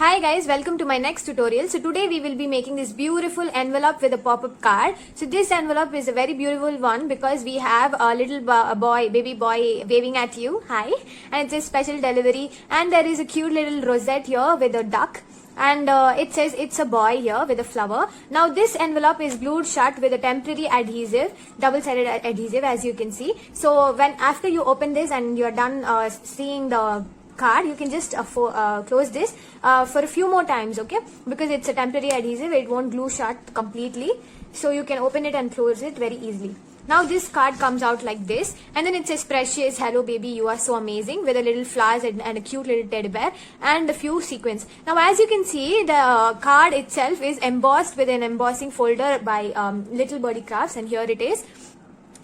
Hi guys, welcome to my next tutorial. So today we will be making this beautiful envelope with a pop-up card. So this envelope is a very beautiful one because we have a little baby boy waving at you. Hi. And it's a special delivery. And there is a cute little rosette here with a duck. And it says it's a boy here with a flower. Now this envelope is glued shut with a temporary adhesive, double-sided adhesive, as you can see. So when after you open this and you're done seeing the card, you can just close this for a few more times, okay, because it's a temporary adhesive, it won't glue shut completely, so you can open it and close it very easily. Now this card comes out like this, and then it says precious, hello baby, you are so amazing, with a little flowers and a cute little teddy bear and a few sequins. Now as you can see, the card itself is embossed with an embossing folder by Little Birdie Crafts, and here it is.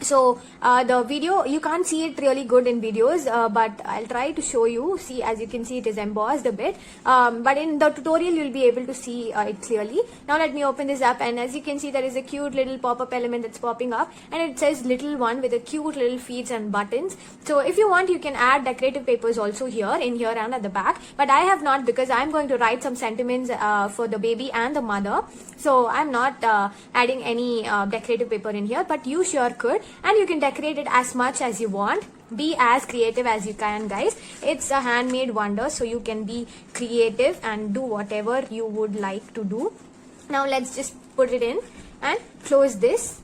So the video, you can't see it really good in videos, but I'll try to show you. See, as you can see, it is embossed a bit, but in the tutorial you'll be able to see it clearly. Now let me open this up, and as you can see, there is a cute little pop-up element that's popping up, and it says little one with a cute little feet and buttons. So if you want, you can add decorative papers also here and at the back, but I have not, because I'm going to write some sentiments for the baby and the mother, so I'm not adding any decorative paper in here, but you sure could. And you can decorate it as much as you want. Be as creative as you can, guys. It's a handmade wonder, so you can be creative and do whatever you would like to do. Now let's just put it in and close this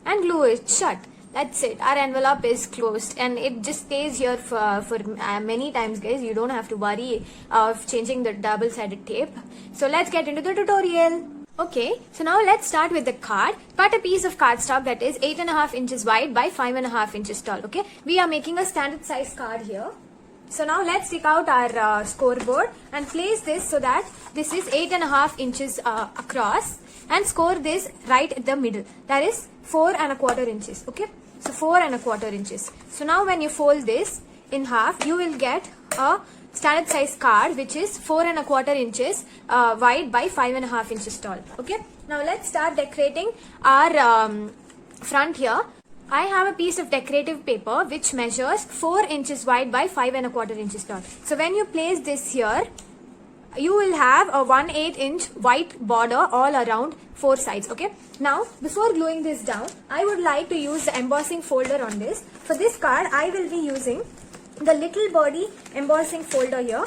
and glue it shut. That's it. Our envelope is closed, and it just stays here for many times, guys. You don't have to worry of changing the double-sided tape. So let's get into the tutorial. Okay, so now let's start with the card. Cut a piece of cardstock that is 8.5 inches wide by 5.5 inches tall. Okay, we are making a standard size card here. So now let's take out our scoreboard and place this so that this is 8.5 inches across, and score this right at the middle. That is 4.25 inches. Okay, so 4.25 inches. So now when you fold this in half, you will get a standard size card which is 4.25 inches wide by 5.5 inches tall. Okay, now let's start decorating our front here. I have a piece of decorative paper which measures 4 inches wide by 5.25 inches tall. So when you place this here, you will have a 1/8 inch white border all around 4 sides. Okay, now before gluing this down, I would like to use the embossing folder on this. For this card, I will be using the Little Birdie embossing folder here.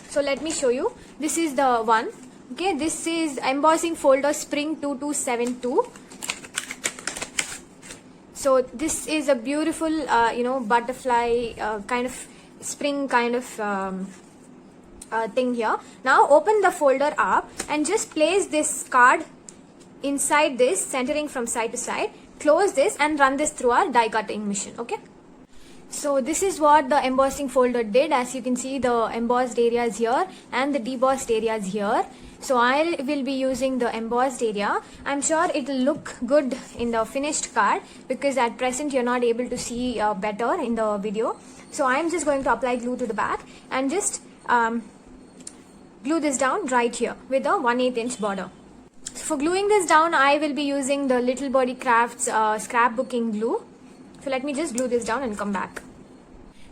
So let me show you. This is the one. Okay, this is embossing folder Spring 2272. So this is a beautiful butterfly kind of spring kind of thing here. Now open the folder up and just place this card inside this, centering from side to side. Close this and run this through our die cutting machine. Okay, so this is what the embossing folder did. As you can see, the embossed areas here and the debossed areas here. So I will be using the embossed area. I'm sure it will look good in the finished card, because at present you're not able to see better in the video. So I'm just going to apply glue to the back and just glue this down right here with a 1/8 inch border. So for gluing this down, I will be using the Little Birdie Crafts scrapbooking glue. So let me just glue this down and come back.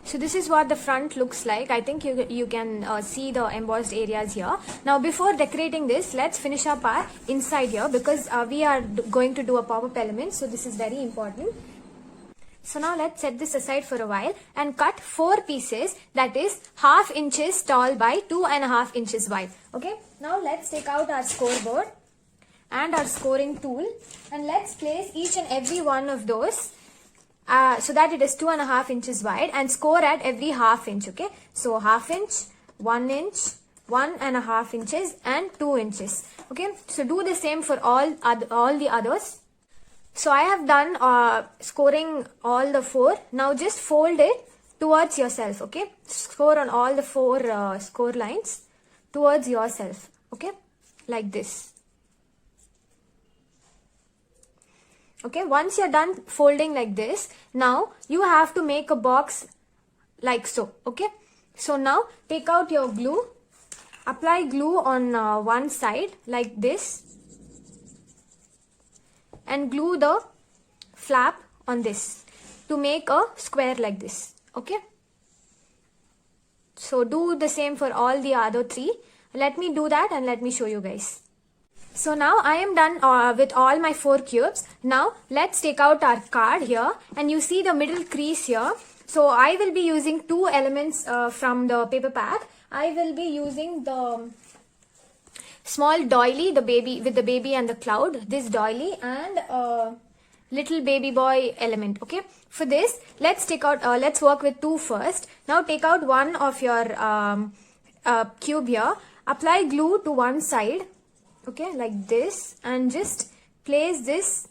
So this is what the front looks like. I think you can see the embossed areas here. Now before decorating this, let's finish up our inside here, because we are going to do a pop-up element. So this is very important. So now let's set this aside for a while and cut 4 pieces that is 1/2 inches tall by 2.5 inches wide. Okay, now let's take out our scoreboard and our scoring tool, and let's place each and every one of those so that it is 2.5 inches wide, and score at every 1/2 inch. Okay, so 1/2 inch, 1 inch, 1.5 inches, and 2 inches. Okay, so do the same for all the others. So I have done scoring all the 4. Now just fold it towards yourself. Okay, score on all the 4 score lines towards yourself. Okay, like this. Okay, once you're done folding like this, now you have to make a box like so. Okay, so now take out your glue, apply glue on one side like this, and glue the flap on this to make a square like this. Okay, So do the same for all the other 3. Let me do that and let me show you guys. So now I am done with all my 4 cubes. Now let's take out our card here, and you see the middle crease here. So I will be using 2 elements from the paper pack. I will be using the small doily, the baby with the baby and the cloud, this doily, and little baby boy element. Okay, for this let's take out let's work with 2 first. Now take out one of your cube here, apply glue to one side, okay, like this, and just place this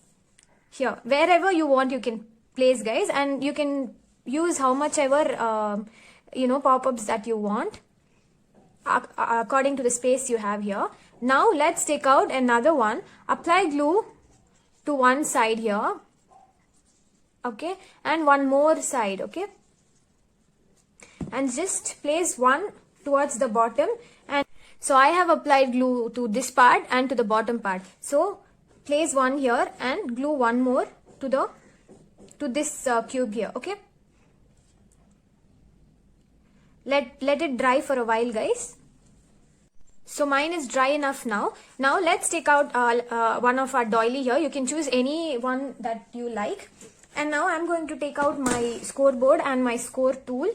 here. Wherever you want you can place, guys, and you can use how much ever pop-ups that you want according to the space you have here. Now let's take out another one, apply glue to one side here, okay, and one more side, okay, and just place one towards the bottom. And so I have applied glue to this part and to the bottom part, so place one here and glue one more to this cube here, okay. Let it dry for a while, guys. So mine is dry enough now. Now let's take out one of our doily here. You can choose any one that you like. And now I'm going to take out my scoreboard and my score tool,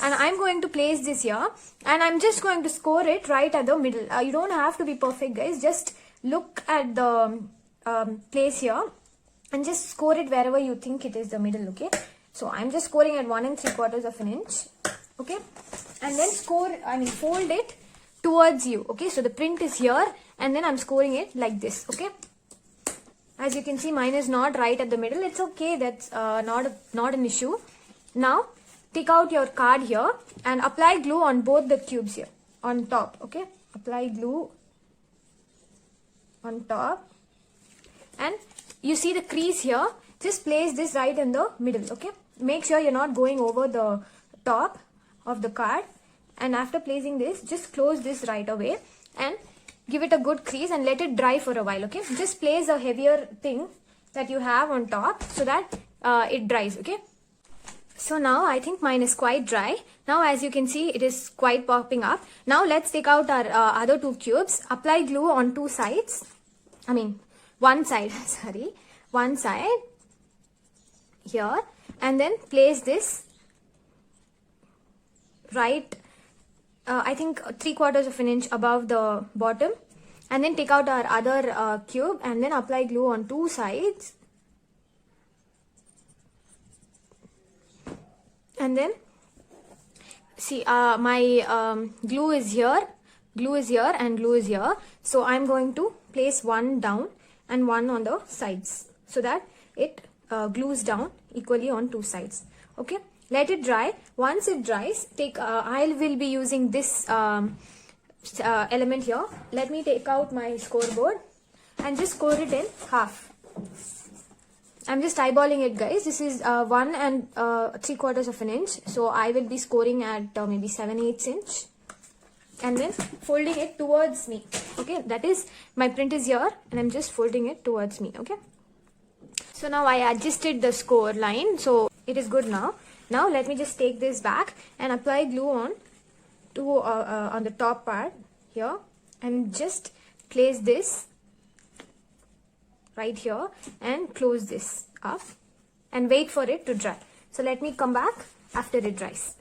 and I'm going to place this here, and I'm just going to score it right at the middle. You don't have to be perfect, guys. Just look at the place here and just score it wherever you think it is the middle, okay. So I'm just scoring at 1 3/4 inch, okay, and then fold it towards you, okay. So the print is here, and then I'm scoring it like this, okay. As you can see, mine is not right at the middle. It's okay, that's not an issue. Now take out your card here and apply glue on both the cubes here on top, okay. Apply glue on top, and you see the crease here. Just place this right in the middle, okay. Make sure you're not going over the top of the card. And after placing this, just close this right away and give it a good crease and let it dry for a while, okay. Just place a heavier thing that you have on top so that it dries, okay. So now I think mine is quite dry. Now as you can see, it is quite popping up. Now let's take out our other 2 cubes, apply glue on 2 sides, one side, sorry, one side here, and then place this right I think 3/4 inch above the bottom, and then take out our other cube and then apply glue on 2 sides, and then see my glue is here, and glue is here. So I'm going to place one down and one on the sides so that it glues down equally on 2 sides, okay. Let it dry. Once it dries, I will be using this element here. Let me take out my scoreboard and just score it in half. I'm just eyeballing it, guys. This is 1 3/4 inch. So I will be scoring at maybe 7/8 inch. And then folding it towards me. Okay, that is, my print is here and I'm just folding it towards me. Okay. So now I adjusted the score line. So it is good now. Now let me just take this back and apply glue on the top part here, and just place this right here and close this up and wait for it to dry. So let me come back after it dries.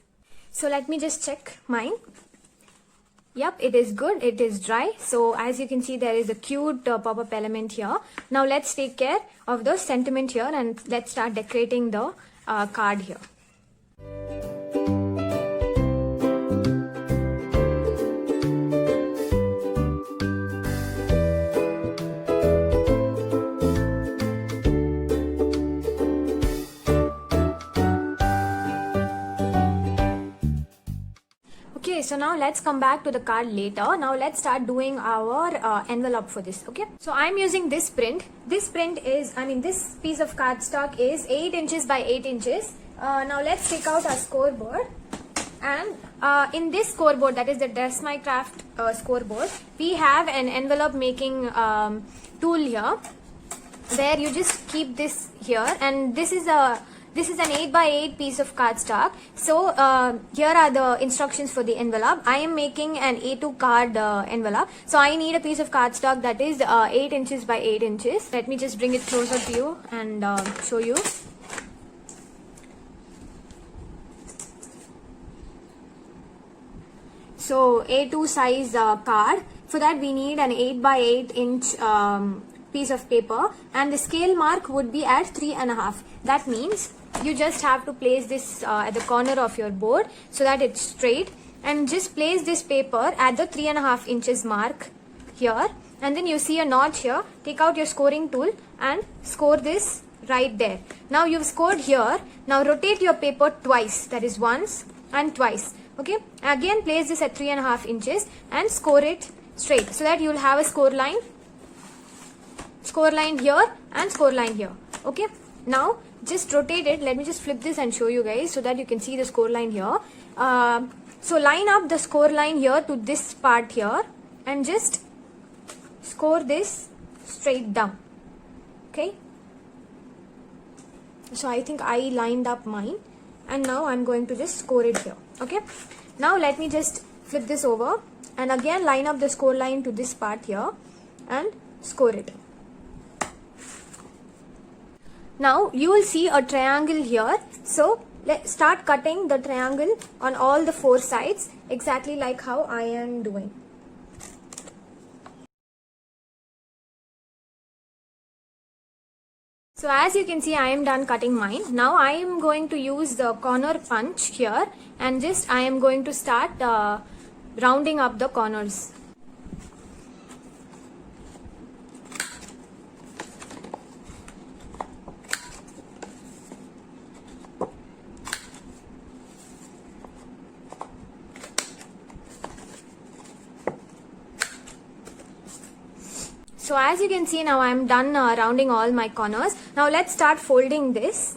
So let me just check mine. Yep, it is good. It is dry. So as you can see, there is a cute pop-up element here. Now let's take care of the sentiment here and let's start decorating the card here. Okay, so now let's come back to the card later. Now let's start doing our envelope for this, okay? So I'm using this print. This print is, this piece of cardstock is 8 inches by 8 inches. Now let's take out our scoreboard. And in this scoreboard, that is the Dress My Craft scoreboard, we have an envelope making tool here, where you just keep this here, and this is a This is an 8 by 8 piece of cardstock. So here are the instructions for the envelope. I am making an A2 card envelope. So I need a piece of cardstock that is 8 inches by 8 inches. Let me just bring it closer to you and show you. So A2 size card. For that we need an 8 by 8 inch piece of paper, and the scale mark would be at 3.5. That means you just have to place this at the corner of your board so that it's straight, and just place this paper at the 3.5 inches mark here, and then you see a notch here. Take out your scoring tool and score this right there. Now you've scored here. Now rotate your paper twice, that is once and twice. Okay, again place this at 3.5 inches and score it straight so that you will have a score line here and score line here. Okay, now just rotate it. Let me just flip this and show you guys so that you can see the score line here. So line up the score line here to this part here and just score this straight down. Okay, so I think I lined up mine, and now I'm going to just score it here. Okay, now let me just flip this over and again line up the score line to this part here and score it. Now you will see a triangle here. So let's start cutting the triangle on all the 4 sides, exactly like how I am doing. So as you can see, I am done cutting mine. Now I am going to use the corner punch here and just I am going to start rounding up the corners. So as you can see, now I am done rounding all my corners. Now let's start folding this.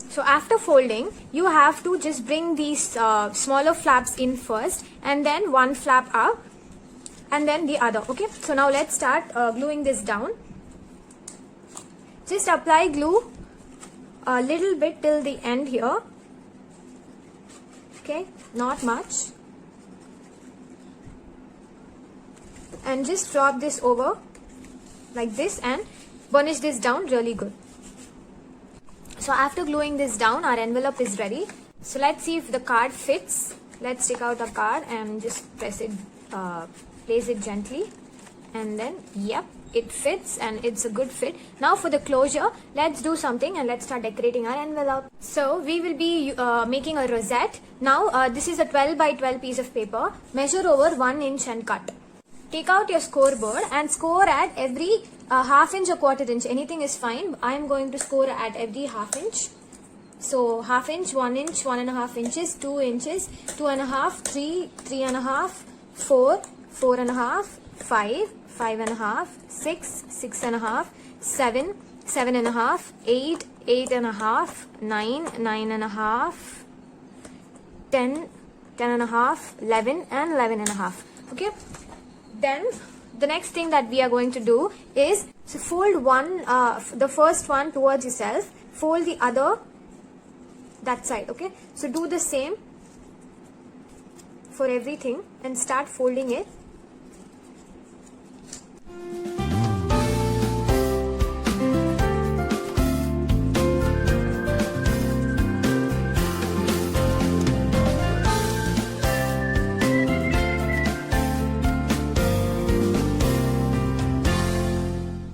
So after folding, you have to just bring these smaller flaps in first, and then one flap up and then the other. Okay, so now let's start gluing this down. Just apply glue a little bit till the end here. Okay, not much. And just drop this over like this and burnish this down really good. So after gluing this down, our envelope is ready. So let's see if the card fits. Let's take out a card and just press it, place it gently, and then yep, it fits and it's a good fit. Now for the closure, let's do something and let's start decorating our envelope. So we will be making a rosette. Now this is a 12 by 12 piece of paper. Measure over 1 inch and cut. Take out your scoreboard and score at every half inch or quarter inch. Anything is fine. I am going to score at every half inch. So half inch, 1 inch, 1.5 inches, 2 inches, 2.5, 3, 3.5, 4, 4.5, 5, 5.5, 6, 6.5, 7, 7.5, 8, 8.5, 9, 9.5, 10, 10.5, 11 and 11.5. Okay. Then the next thing that we are going to do is fold one, the first one towards yourself, fold the other that side. Okay, so do the same for everything and start folding it.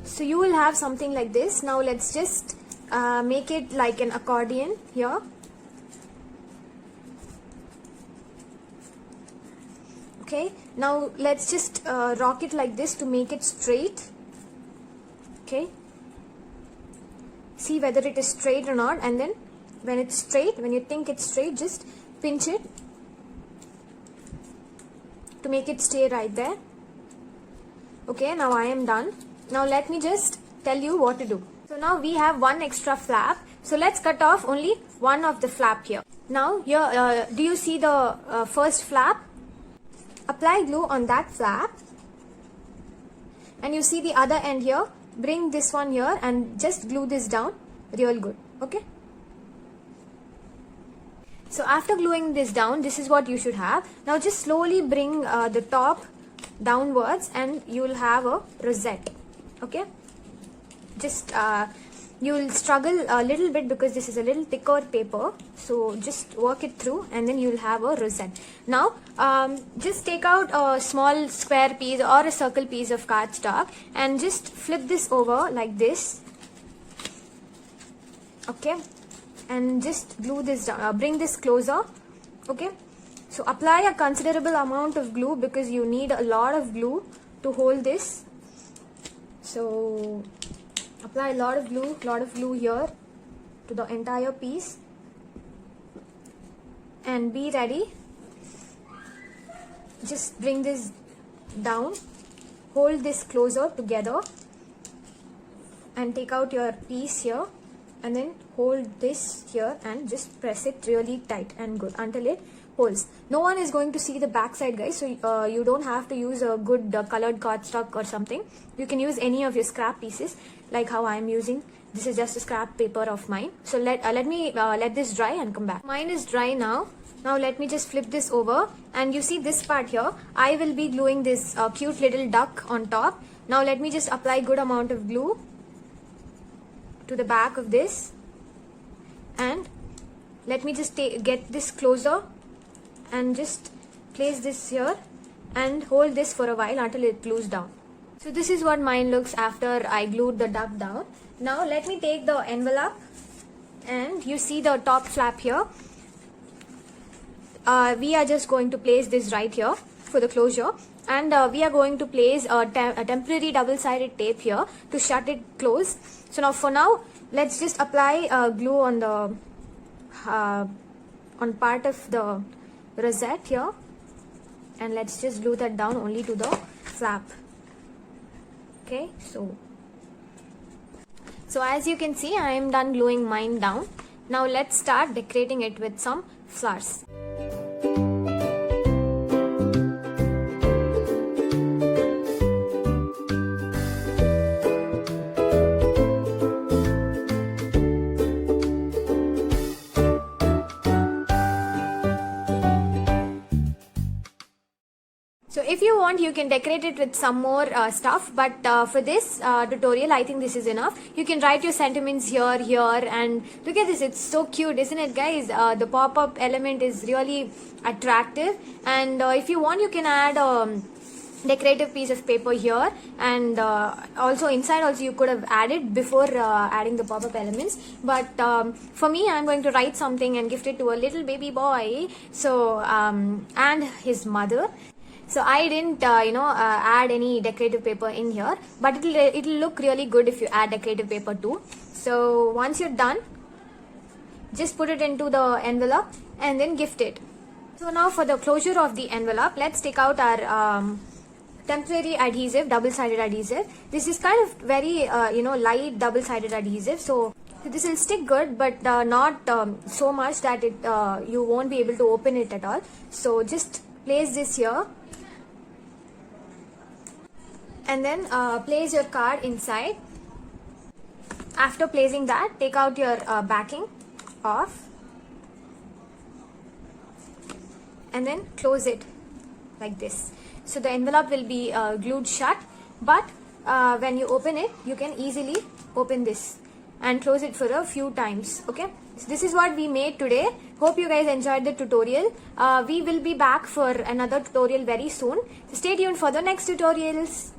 So you will have something like this. Now let's just make it like an accordion here. Okay, now let's just rock it like this to make it straight. Okay, see whether it is straight or not, and then when it's straight, when you think it's straight, just pinch it to make it stay right there. Okay, now I am done. Now let me just tell you what to do. So now we have one extra flap. So let's cut off only one of the flap here. Now here, do you see the first flap? Apply glue on that flap, and you see the other end here. Bring this one here and just glue this down real good. Okay. So after gluing this down, this is what you should have. Now just slowly bring the top downwards and you will have a rosette. Okay. Just you will struggle a little bit because this is a little thicker paper, so just work it through and then you will have a rosette. Now just take out a small square piece or a circle piece of cardstock and just flip this over like this. Okay, and just glue this down, bring this closer. Okay, so apply a considerable amount of glue because you need a lot of glue to hold this. So apply a lot of glue here to the entire piece and be ready. Just bring this down, hold this closer together and take out your piece here and then hold this here and just press it really tight and good until it holds. No one is going to see the back side, guys, so you don't have to use a good colored cardstock or something. You can use any of your scrap pieces like how I am using. This is just a scrap paper of mine. So let me let this dry and come back. Mine is dry now. Now let me just flip this over and you see this part here. I will be gluing this cute little duck on top. Now let me just apply good amount of glue to the back of this and let me just get this closer and just place this here and hold this for a while until it glues down. So this is what mine looks after I glued the duck down. Now let me take the envelope and you see the top flap here. We are just going to place this right here for the closure, and we are going to place a temporary double-sided tape here to shut it close. So now for now let's just apply glue on the on part of the rosette here and let's just glue that down only to the flap. Okay, so as you can see, I am done gluing mine down. Now let's start decorating it with some flowers. So if you want, you can decorate it with some more stuff, but for this tutorial, I think this is enough. You can write your sentiments here, and look at this. It's so cute, isn't it, guys? The pop-up element is really attractive, and if you want, you can add decorative piece of paper here, and also inside also you could have added before adding the pop-up elements, but for me, I'm going to write something and gift it to a little baby boy, so and his mother. So I didn't add any decorative paper in here, but it'll look really good if you add decorative paper too. So once you're done, just put it into the envelope and then gift it. So now for the closure of the envelope, let's take out our temporary adhesive, double-sided adhesive. This is kind of very light double-sided adhesive, so this will stick good, but not so much that it you won't be able to open it at all. So just place this here and then place your card inside. After placing that, take out your backing off and then close it like this. So the envelope will be glued shut, but when you open it, you can easily open this and close it for a few times. Okay, so this is what we made today. Hope you guys enjoyed the tutorial. We will be back for another tutorial very soon. So stay tuned for the next tutorials.